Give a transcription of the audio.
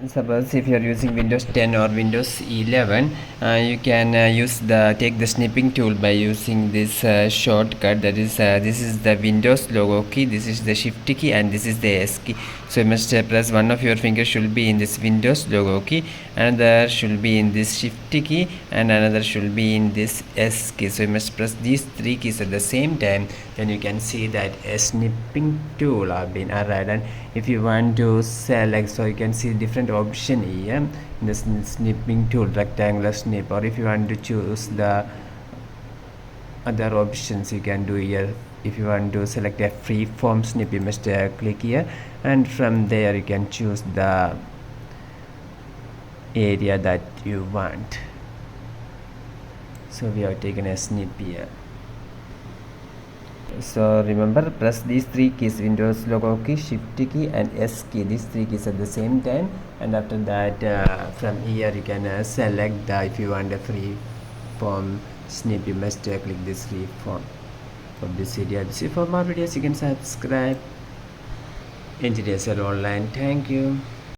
Suppose if you are using Windows 10 or Windows 11, you can take the snipping tool by using this shortcut. That is, this is the Windows logo key, this is the Shift key, and this is the S key. So you must press one of your fingers should be in this Windows logo key, another should be in this Shift key, and another should be in this S key. So you must press these three keys at the same time. Then you can see that a snipping tool have been arrived. And if you want to select, so you can see different option here in the snipping tool, rectangular snip, or if you want to choose the other options you can do here. If you want to select a freeform snip, you must click here, and from there you can choose the area that you want. So we have taken a snip here. So remember, press these three keys, Windows logo key, Shift key, and S key, these three keys at the same time, and after that from here you can select the, if you want a free form snip, you must click this free form for this video. See, for more videos you can subscribe. Engineers are online. Thank you.